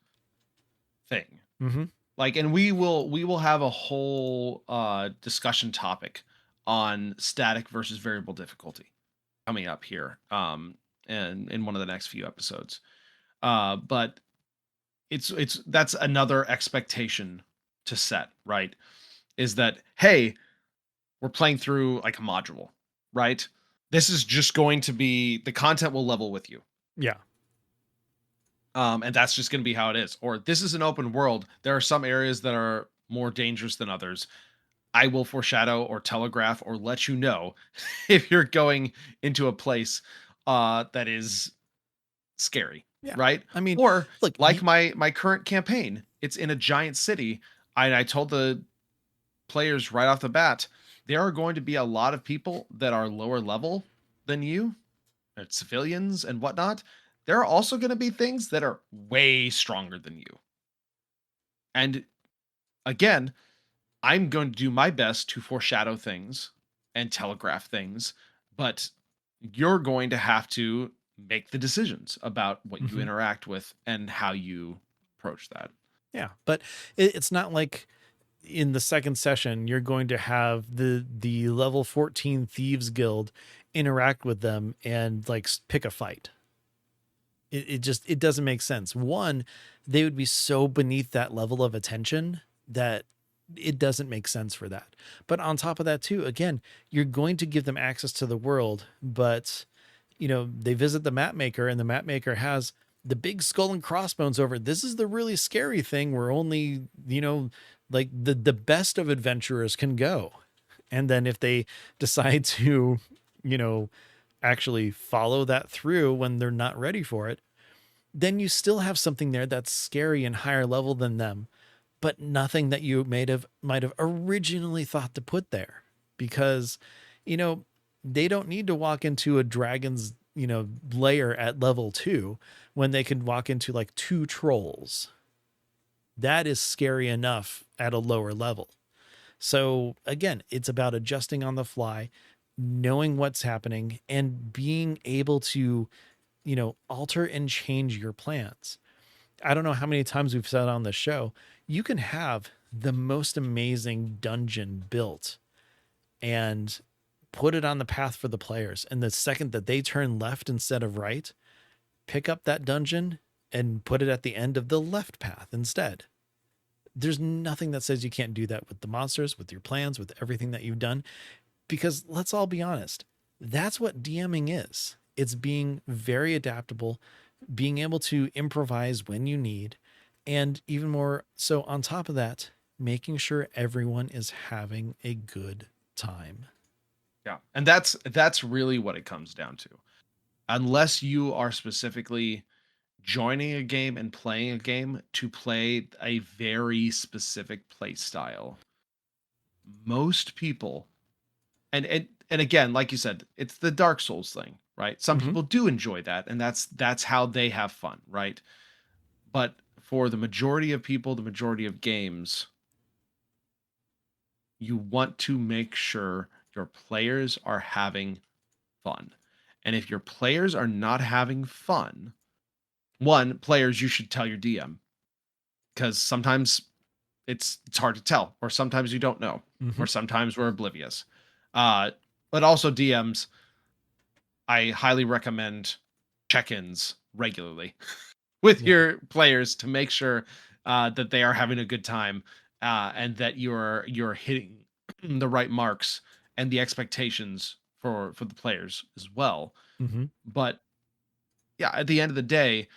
thing. Mm-hmm. Like, and we will have a whole discussion topic on static versus variable difficulty coming up here and in one of the next few episodes. But it's that's another expectation to set, right? Is that, hey, we're playing through like a module, right? This is just going to be, the content will level with you. Yeah. And that's just going to be how it is. Or this is an open world. There are some areas that are more dangerous than others. I will foreshadow or telegraph or let you know if you're going into a place that is scary, Yeah. right? I mean, Or look, like my current campaign, it's in a giant city. I told the players right off the bat, there are going to be a lot of people that are lower level than you, civilians and whatnot. There are also going to be things that are way stronger than you. And again, I'm going to do my best to foreshadow things and telegraph things, but you're going to have to make the decisions about what you Mhm. interact with and how you approach that. Yeah, but it's not like in the second session you're going to have the level 14 thieves guild interact with them and like pick a fight. It just it doesn't make sense. One, they would be so beneath that level of attention that it doesn't make sense for that. But on top of that too, again, you're going to give them access to the world, but you know, they visit the map maker and the map maker has the big skull and crossbones over. This is the really scary thing where only, you know, like the best of adventurers can go. And then if they decide to, you know, actually follow that through when they're not ready for it, then you still have something there that's scary and higher level than them, but nothing that you might have originally thought to put there because, you know, they don't need to walk into a dragon's, you know, lair at level 2 when they can walk into like 2 trolls. That is scary enough at a lower level. So again, it's about adjusting on the fly, knowing what's happening and being able to, you know, alter and change your plans. I don't know how many times we've said on the show, you can have the most amazing dungeon built and put it on the path for the players. And the second that they turn left instead of right, pick up that dungeon and put it at the end of the left path instead. There's nothing that says you can't do that with the monsters, with your plans, with everything that you've done. Because let's all be honest, that's what DMing is. It's being very adaptable, being able to improvise when you need, and even more so on top of that, making sure everyone is having a good time. Yeah. And that's really what it comes down to. Unless you are specifically joining a game and playing a game to play a very specific play style, most people, and again, like you said, it's the Dark Souls thing, right? Some Mm-hmm. people do enjoy that, and that's how they have fun, right? But for the majority of people, the majority of games, you want to make sure your players are having fun. And if your players are not having fun, one, players, you should tell your DM, because sometimes it's hard to tell, or sometimes you don't know, Mm-hmm. or sometimes we're oblivious. Uh, but also DMs, I highly recommend check-ins regularly with Yeah. your players to make sure that they are having a good time and that you're hitting the right marks and the expectations for the players as well. Mm-hmm. But yeah, at the end of the day,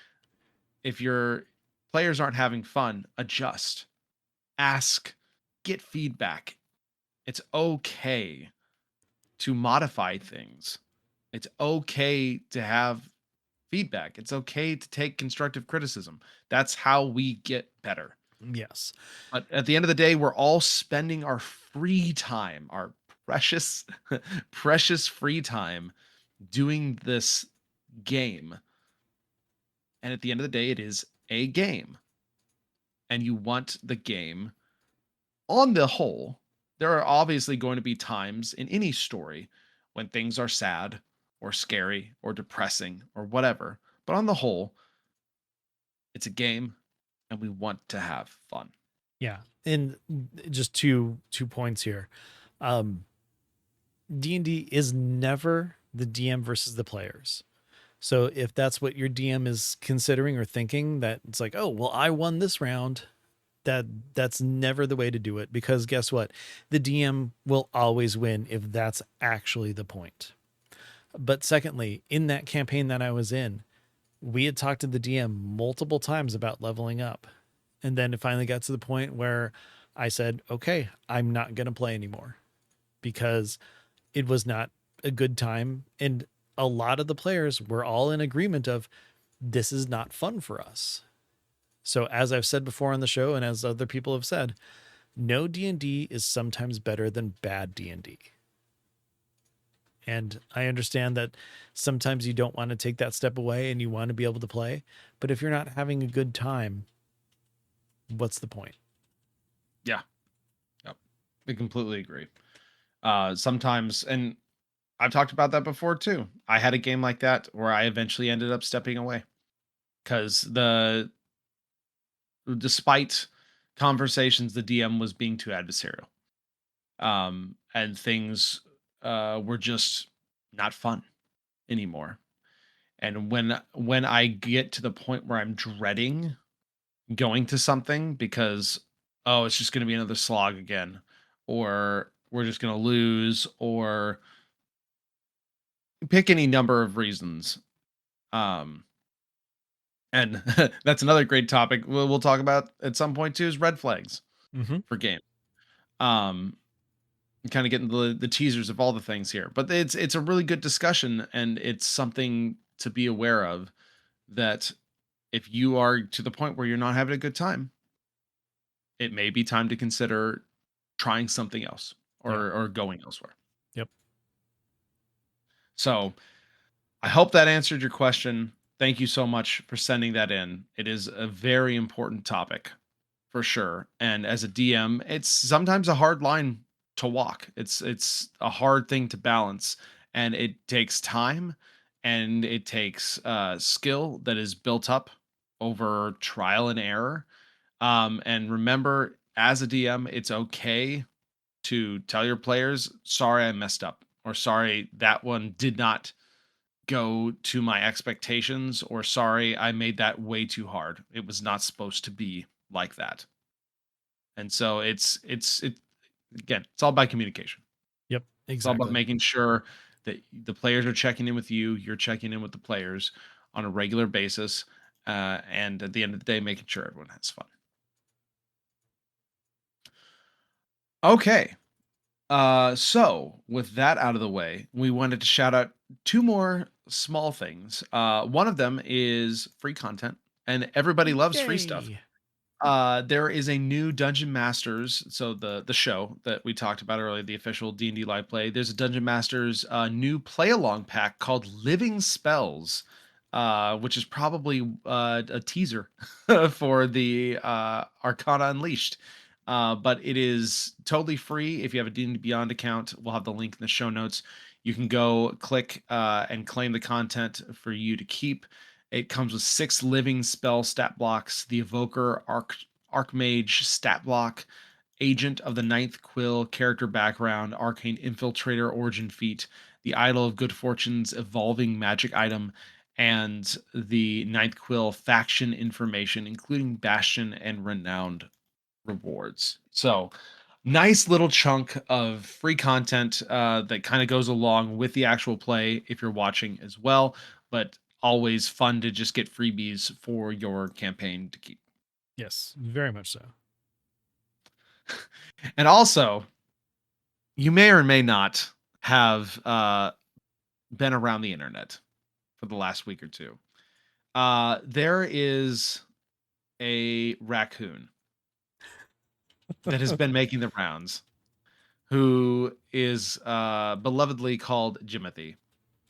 if your players aren't having fun, adjust, ask, get feedback. It's okay to modify things. It's okay to have feedback. It's okay to take constructive criticism. That's how we get better. Yes. But at the end of the day, we're all spending our free time, our precious, precious free time doing this game. And at the end of the day, it is a game. And you want the game on the whole. There are obviously going to be times in any story when things are sad or scary or depressing or whatever. But on the whole, it's a game and we want to have fun. Yeah. And just two points here. Um, D&D is never the DM versus the players. So if that's what your DM is considering or thinking, that it's like, oh, well, I won this round, that's never the way to do it, because guess what? The DM will always win if that's actually the point. But secondly, in that campaign that I was in, we had talked to the DM multiple times about leveling up. And then it finally got to the point where I said, okay, I'm not going to play anymore because it was not a good time. And a lot of the players were all in agreement of this is not fun for us. So as I've said before on the show, and as other people have said, no D&D is sometimes better than bad D&D. And I understand that sometimes you don't want to take that step away and you want to be able to play. But if you're not having a good time, what's the point? Yeah. Yep. I completely agree. Sometimes, and I've talked about that before too. I had a game like that where I eventually ended up stepping away because despite conversations, the DM was being too adversarial. And things were just not fun anymore. And when I get to the point where I'm dreading going to something because oh, it's just going to be another slog again, or we're just going to lose, or pick any number of reasons. Um, and that's another great topic we'll talk about at some point too is red flags for game. Um, kind of getting the teasers of all the things here, but it's a really good discussion and it's something to be aware of that if you are to the point where you're not having a good time, it may be time to consider trying something else or going elsewhere. Yep. So I hope that answered your question. Thank you so much for sending that in. It is a very important topic for sure. And as a DM, it's sometimes a hard line to walk. It's a hard thing to balance, and it takes time and it takes skill that is built up over trial and error. And remember, as a DM, it's okay to tell your players, sorry, I messed up, or sorry, that one did not go to my expectations, or sorry, I made that way too hard. It was not supposed to be like that. And so it again, it's all about communication. Yep. It's all about Exactly. making sure that the players are checking in with you, you're checking in with the players on a regular basis, and at the end of the day, making sure everyone has fun. Okay. So with that out of the way, we wanted to shout out two more small things. One of them is free content, and everybody loves free stuff. Yay. There is a new Dungeon Masters, so the show that we talked about earlier, the official D&D live play. There's a Dungeon Masters new play along pack called Living Spells, which is probably a teaser for the Arcana Unleashed. But it is totally free. If you have a D&D Beyond account, we'll have the link in the show notes. You can go click and claim the content for you to keep. It comes with 6 living spell stat blocks, the Evoker, Archmage stat block, Agent of the Ninth Quill character background, Arcane Infiltrator origin feat, the Idol of Good Fortune's evolving magic item, and the Ninth Quill faction information, including Bastion and Renowned rewards. So nice little chunk of free content that kind of goes along with the actual play if you're watching as well, but always fun to just get freebies for your campaign to keep. Yes, very much so. And also, you may or may not have been around the internet for the last week or two. There is a raccoon that has been making the rounds, who is belovedly called Jimothy,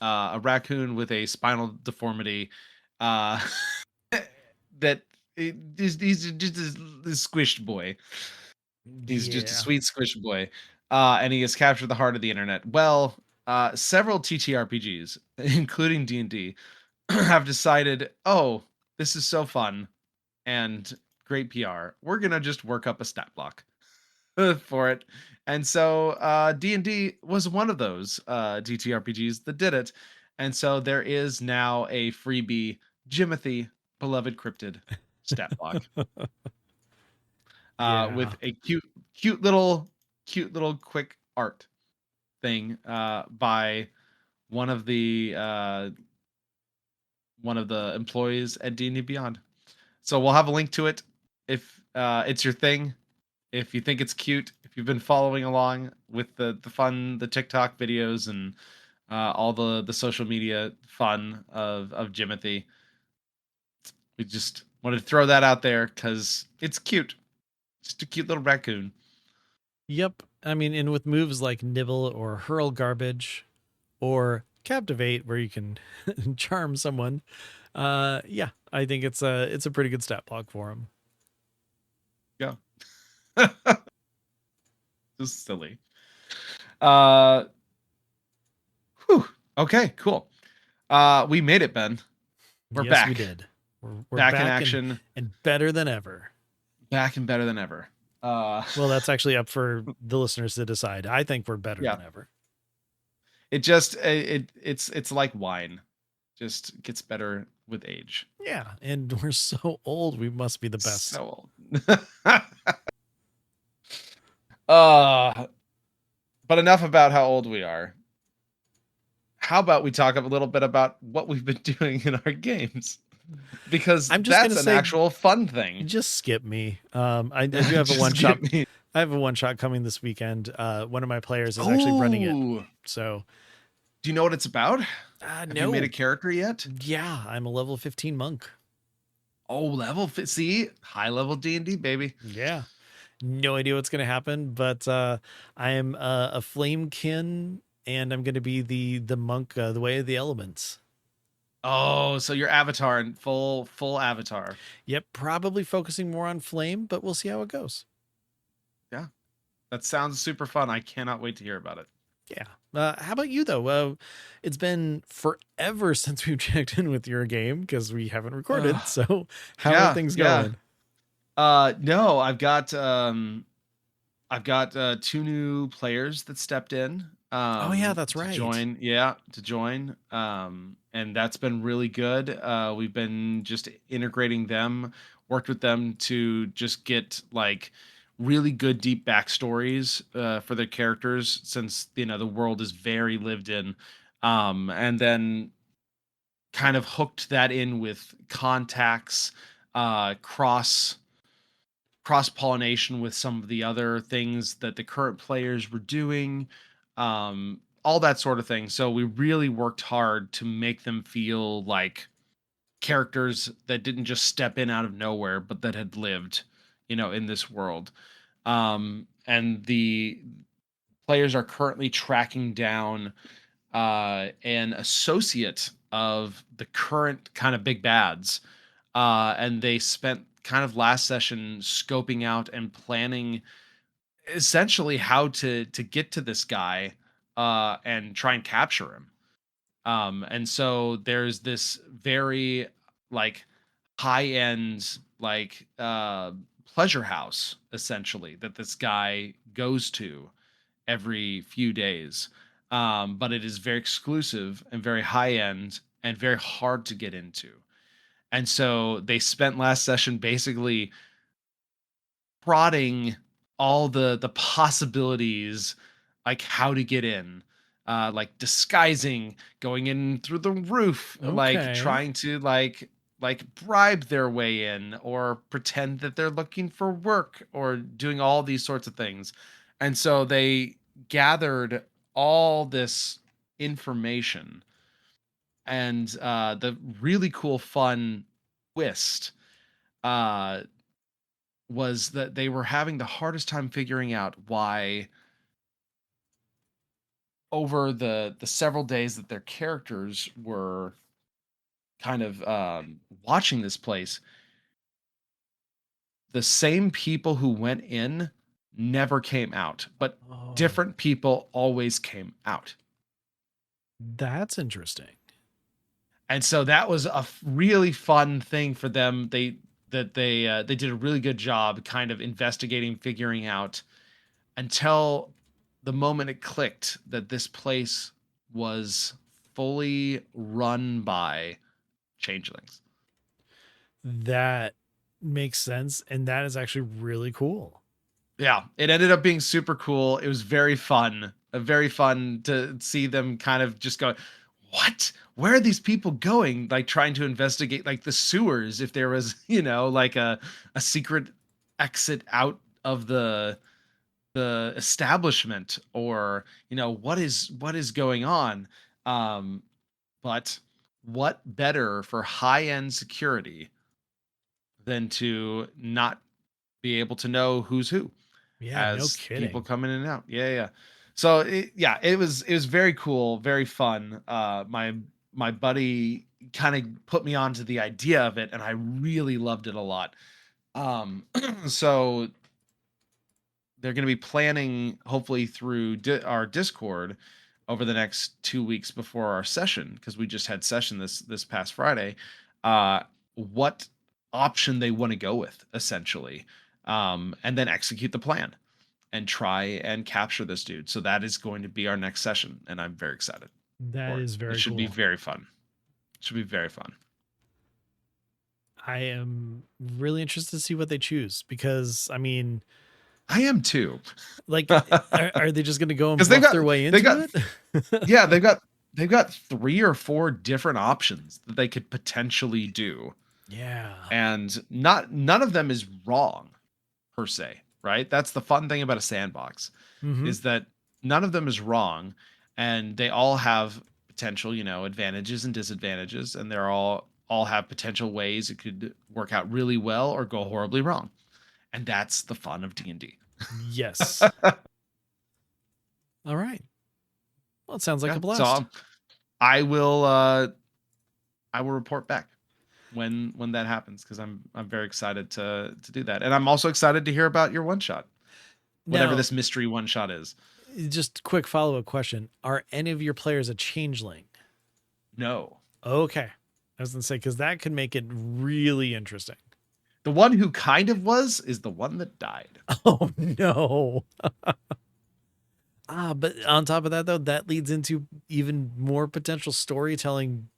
a raccoon with a spinal deformity, uh, that he's just this squished boy. He's just a Yeah. sweet squished boy, and he has captured the heart of the internet. Well, several TTRPGs, including D&D, have decided, oh, this is so fun and great PR. We're gonna just work up a stat block for it. And so D&D was one of those TTRPGs that did it. And so there is now a freebie Jimothy Beloved Cryptid stat block Yeah. with a cute little quick art thing by one of the uh, one of the employees at D&D Beyond. So we'll have a link to it if it's your thing. If you think it's cute, if you've been following along with the fun, the TikTok videos and all the social media fun of Jimothy, we just wanted to throw that out there because it's cute. Just a cute little raccoon. Yep. I mean, and with moves like Nibble or Hurl Garbage or Captivate, where you can charm someone, yeah, I think it's a pretty good stat block for him. Yeah, just silly. Uh, whew. Okay, cool. We made it, Ben. We're Yes, we back, did. We're back in back action, and better than ever. back and better than ever. Uh, Well, that's actually up for the listeners to decide. I think we're better yeah. than ever. It just it's like wine, just gets better with age. Yeah, and we're so old, we must be the best. So old. uh, but enough about how old we are. How about we talk a little bit about what we've been doing in our games? Because I'm just that's gonna an say, actual fun thing. just skip me. I do have a one Just shot. give me. I have a one shot coming this weekend. One of my players is actually running it. Oh, So, do you know what it's about? Have you made a no, character yet? yeah, I'm a level 15 monk. Oh, see, high level D&D, baby. Yeah, no idea what's gonna happen, but I am a flamekin, and I'm gonna be the monk, the way of the elements. Oh, so your avatar and full avatar. Yep, probably focusing more on flame, but we'll see how it goes. Yeah, that sounds super fun. I cannot wait to hear about it. Yeah. How about you though? It's been forever since we've checked in with your game because we haven't recorded. Ugh, So how are yeah, things yeah. going? No, I've got two new players that stepped in Oh yeah, that's to right. join. Yeah, to join. And that's been really good. We've been just integrating them, worked with them to just get like really good deep backstories for their characters since the world is very lived in. And then kind of hooked that in with contacts, cross pollination with some of the other things that the current players were doing, all that sort of thing. So we really worked hard to make them feel like characters that didn't just step in out of nowhere, but that had lived, in this world. And the players are currently tracking down an associate of the current kind of big bads, and they spent kind of last session scoping out and planning essentially how to get to this guy and try and capture him. And so there's this very like high end pleasure house essentially that this guy goes to every few days. But it is very exclusive and very high end and very hard to get into. And so they spent last session basically prodding all the possibilities, like how to get in, like disguising, going in through the roof, like Okay. trying to bribe their way in or pretend that they're looking for work or doing all these sorts of things. And so they gathered all this information and the really cool, fun twist uh, was that they were having the hardest time figuring out why over the several days that their characters were kind of watching this place, the same people who went in never came out, but Oh, different people always came out. that's interesting. And so that was a really fun thing for them. They did a really good job kind of investigating, figuring out until the moment it clicked that this place was fully run by changelings. That makes sense, and that is actually really cool. Yeah, it ended up being super cool. It was very fun. Very fun to see them kind of just go, "What? Where are these people going?" Like trying to investigate like the sewers if there was, like a secret exit out of the establishment, or what is going on. Um but what better for high-end security than to not be able to know who's who Yeah, no as people kidding. come in and out. Yeah, yeah. So yeah, it was very cool, very fun. My buddy kind of put me onto the idea of it, and I really loved it a lot. So they're going to be planning, hopefully through our Discord, over the next 2 weeks before our session, because we just had session this past Friday. What option they want to go with, essentially, and then execute the plan and try and capture this dude. So that is going to be our next session, and I'm very excited That for it. is It very should be cool. very fun. Should be very fun. I am really interested to see what they choose because I mean, I am too. like, are they just going to go and Because they bluff got their way they into got it? yeah, they've got 3 or 4 different options that they could potentially do. Yeah. And none of them is wrong per se, right? That's the fun thing about a sandbox, Hmm. is that none of them is wrong, and they all have potential, advantages and disadvantages, and they're all have potential ways it could work out really well or go horribly wrong. And that's the fun of D&D. Yes. All right. Well, it sounds like Yeah. a So blast. I will report back when that happens, because I'm very excited to do that. And I'm also excited to hear about your one shot, whatever Now, this mystery one shot is. just quick follow up question: are any of your players a changeling? No. Okay, I was gonna say because that could make it really interesting. The one who kind of was is the one that died. Oh no. But on top of that, though, that leads into even more potential storytelling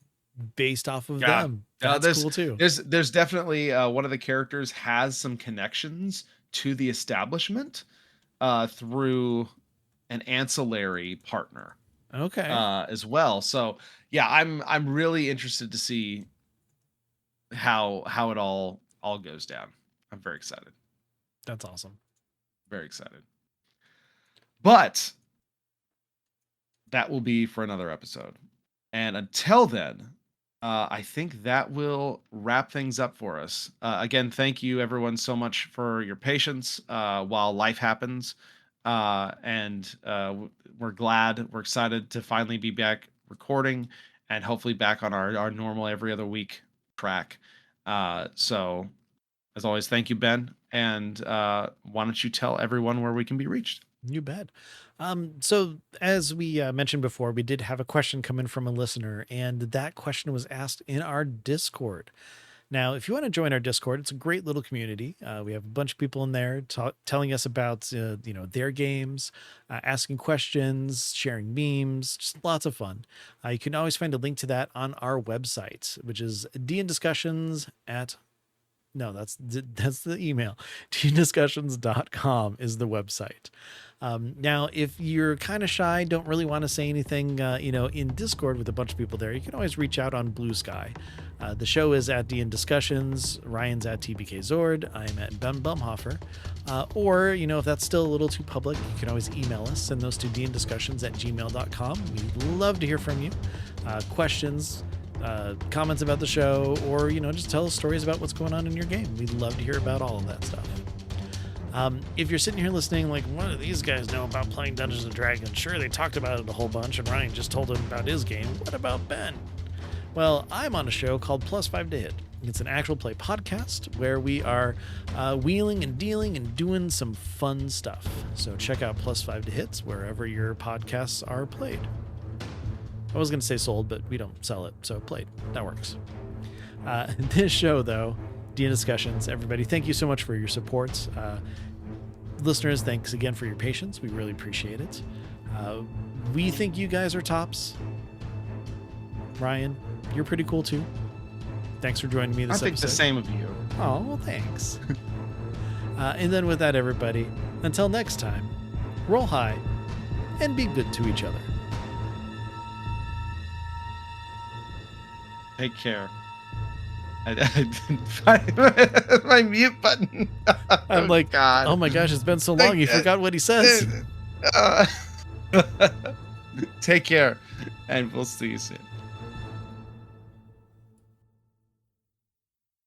based off of Yeah. them. Uh, That's there's cool too. there's definitely one of the characters has some connections to the establishment through an ancillary partner Okay, as well. So yeah, I'm really interested to see how it all goes down. I'm very excited. that's awesome. Very excited. But that will be for another episode. And until then, I think that will wrap things up for us. Again, thank you everyone so much for your patience while life happens. And we're excited to finally be back recording, and hopefully back on our normal every other week track. So, as always, thank you, Ben. And why don't you tell everyone where we can be reached? You bet. So as we mentioned before, we did have a question come in from a listener, and that question was asked in our Discord. Now, if you want to join our Discord, it's a great little community. We have a bunch of people in there telling us about their games, asking questions, sharing memes, just lots of fun. You can always find a link to that on our website, which is dndiscussions at no, that's the email. Teamdiscussions.com is the website. Now, if you're kind of shy, don't really want to say anything, in Discord with a bunch of people there, you can always reach out on Blue Sky. The show is at DN Discussions. Ryan's at TBK Zord. I'm at Ben Bumhofer. Or, if that's still a little too public, you can always email us. Send those to dndiscussions@gmail.com. We'd love to hear from you. Questions, comments about the show, or just tell us stories about what's going on in your game. We'd love to hear about all of that stuff. If you're sitting here listening like, what do these guys know about playing Dungeons and Dragons? Sure, they talked about it a whole bunch, and Ryan just told him about his game. What about Ben? Well, I'm on a show called Plus 5 to Hit. It's an actual play podcast where we are wheeling and dealing and doing some fun stuff. So check out Plus 5 to Hits wherever your podcasts are played. I was going to say sold, but we don't sell it, so played. That works. This show, though, D&D Discussions, everybody, thank you so much for your support. Listeners, thanks again for your patience. We really appreciate it. We think you guys are tops. Ryan, you're pretty cool, too. Thanks for joining me this episode. I think the same of you. Oh, well, thanks. And then with that, everybody, until next time, roll high and be good to each other. Take care. I didn't find my mute button. I'm like, God. Oh my gosh, it's been so long. You forgot what he says. Take care, and we'll see you soon.